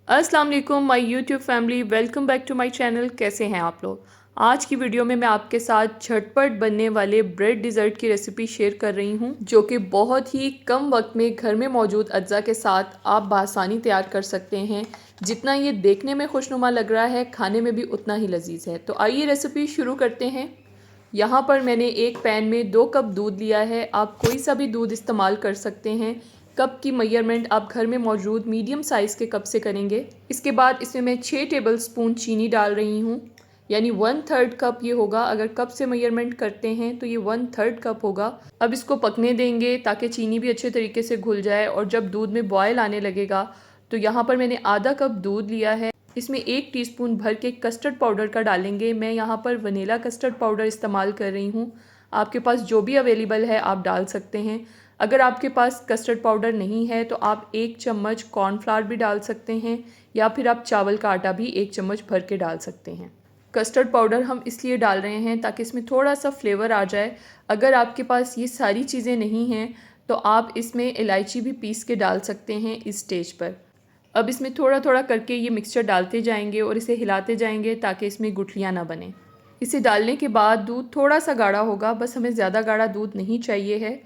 अस्सलाम वालेकुम my YouTube family, welcome back to my channel. कैसे हैं आप लोग। आज की वीडियो में मैं आपके साथ झटपट बनने वाले ब्रेड डिज़र्ट की रेसिपी शेयर कर रही हूं, जो कि बहुत ही कम वक्त में घर में मौजूद अज्जा के साथ आप बआसानी तैयार कर सकते हैं। जितना ये देखने में खुशनुमा लग रहा है, खाने में भी उतना ही लजीज है। तो आइए रेसिपी शुरू करते हैं। यहाँ पर मैंने एक पैन में 2 कप दूध लिया है। आप कोई सा भी दूध इस्तेमाल कर सकते हैं। कप की मेजरमेंट आप घर में मौजूद मीडियम साइज़ के कप से करेंगे। इसके बाद इसमें मैं 6 टेबलस्पून चीनी डाल रही हूँ, यानी 1/3 कप ये होगा। अगर कप से मेजरमेंट करते हैं तो ये 1/3 कप होगा। अब इसको पकने देंगे ताकि चीनी भी अच्छे तरीके से घुल जाए। और जब दूध में बॉयल आने लगेगा तो यहाँ पर मैंने आधा कप दूध लिया है। इसमें 1 टीस्पून भर के कस्टर्ड पाउडर का डालेंगे। मैं यहाँ पर वनीला कस्टर्ड पाउडर इस्तेमाल कर रही हूँ। आपके पास जो भी अवेलेबल है आप डाल सकते हैं। अगर आपके पास कस्टर्ड पाउडर नहीं है तो आप 1 चम्मच कॉर्नफ्लावर भी डाल सकते हैं, या फिर आप चावल का आटा भी 1 चम्मच भर के डाल सकते हैं। कस्टर्ड पाउडर हम इसलिए डाल रहे हैं ताकि इसमें थोड़ा सा फ्लेवर आ जाए। अगर आपके पास ये सारी चीज़ें नहीं हैं तो आप इसमें इलायची भी पीस के डाल सकते हैं इस स्टेज पर। अब इसमें थोड़ा थोड़ा करके ये मिक्सचर डालते जाएंगे और इसे हिलाते जाएंगे ताकि इसमें गुठलियाँ ना बने। इसे डालने के बाद दूध थोड़ा सा गाढ़ा होगा, बस हमें ज़्यादा गाढ़ा दूध नहीं चाहिए है,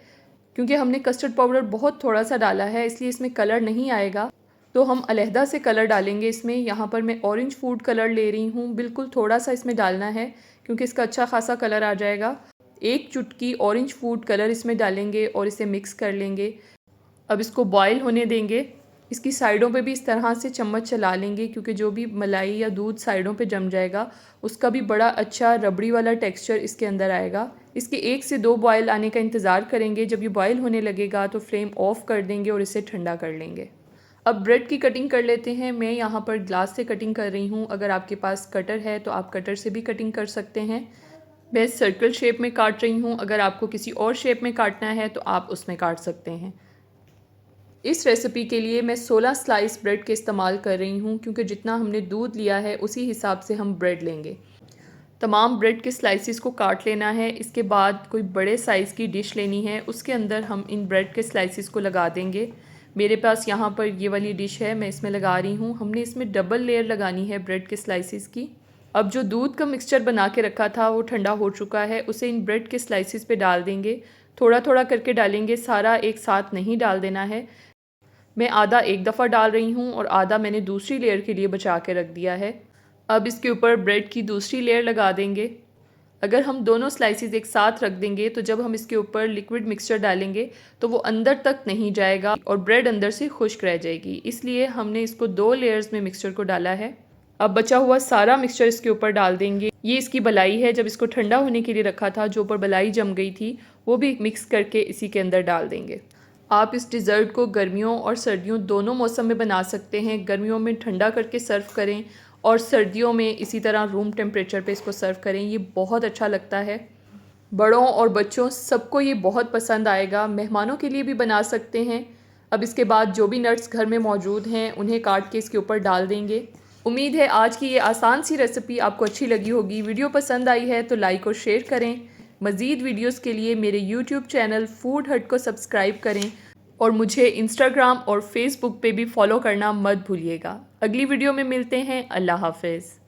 क्योंकि हमने कस्टर्ड पाउडर बहुत थोड़ा सा डाला है, इसलिए इसमें कलर नहीं आएगा। तो हम अलहदा से कलर डालेंगे इसमें। यहाँ पर मैं ऑरेंज फूड कलर ले रही हूँ, बिल्कुल थोड़ा सा इसमें डालना है क्योंकि इसका अच्छा खासा कलर आ जाएगा। 1 चुटकी ऑरेंज फूड कलर इसमें डालेंगे और इसे मिक्स कर लेंगे। अब इसको बॉयल होने देंगे। इसकी साइडों पे भी इस तरह से चम्मच चला लेंगे, क्योंकि जो भी मलाई या दूध साइडों पे जम जाएगा उसका भी बड़ा अच्छा रबड़ी वाला टेक्सचर इसके अंदर आएगा। इसके 1 से 2 बॉयल आने का इंतज़ार करेंगे। जब ये बॉयल होने लगेगा तो फ्लेम ऑफ कर देंगे और इसे ठंडा कर लेंगे। अब ब्रेड की कटिंग कर लेते हैं। मैं यहाँ पर ग्लास से कटिंग कर रही हूँ। अगर आपके पास कटर है तो आप कटर से भी कटिंग कर सकते हैं। मैं सर्कल शेप में काट रही हूँ। अगर आपको किसी और शेप में काटना है तो आप उसमें काट सकते हैं। इस रेसिपी के लिए मैं 16 स्लाइस ब्रेड के इस्तेमाल कर रही हूँ, क्योंकि जितना हमने दूध लिया है उसी हिसाब से हम ब्रेड लेंगे। तमाम ब्रेड के स्लाइसिस को काट लेना है। इसके बाद कोई बड़े साइज़ की डिश लेनी है, उसके अंदर हम इन ब्रेड के स्लाइसिस को लगा देंगे। मेरे पास यहाँ पर ये वाली डिश है, मैं इसमें लगा रही हूँ। हमने इसमें डबल लेयर लगानी है ब्रेड के स्लाइसिस की। अब जो दूध का मिक्सचर बना के रखा था वो ठंडा हो चुका है, उसे इन ब्रेड के स्लाइसिस पे डाल देंगे। थोड़ा थोड़ा करके डालेंगे, सारा एक साथ नहीं डाल देना है। मैं आधा एक दफ़ा डाल रही हूँ और आधा मैंने दूसरी लेयर के लिए बचा के रख दिया है। अब इसके ऊपर ब्रेड की दूसरी लेयर लगा देंगे। अगर हम दोनों स्लाइसिस एक साथ रख देंगे तो जब हम इसके ऊपर लिक्विड मिक्सचर डालेंगे तो वो अंदर तक नहीं जाएगा और ब्रेड अंदर से खुश्क रह जाएगी। इसलिए हमने इसको 2 लेयर्स में मिक्सचर को डाला है। अब बचा हुआ सारा मिक्सचर इसके ऊपर डाल देंगे। ये इसकी बलाई है, जब इसको ठंडा होने के लिए रखा था जो ऊपर बलाई जम गई थी वो भी मिक्स करके इसी के अंदर डाल देंगे। आप इस डिज़र्ट को गर्मियों और सर्दियों दोनों मौसम में बना सकते हैं। गर्मियों में ठंडा करके सर्व करें और सर्दियों में इसी तरह रूम टेम्परेचर पे इसको सर्व करें। ये बहुत अच्छा लगता है। बड़ों और बच्चों सबको ये बहुत पसंद आएगा। मेहमानों के लिए भी बना सकते हैं। अब इसके बाद जो भी नट्स घर में मौजूद हैं उन्हें काट के इसके ऊपर डाल देंगे। उम्मीद है आज की ये आसान सी रेसिपी आपको अच्छी लगी होगी। वीडियो पसंद आई है तो लाइक और शेयर करें। मज़ीद वीडियोस के लिए मेरे यूट्यूब चैनल फूड हट को सब्सक्राइब करें और मुझे इंस्टाग्राम और फेसबुक पे भी फॉलो करना मत भूलिएगा। अगली वीडियो में मिलते हैं। अल्लाह हाफ़िज़।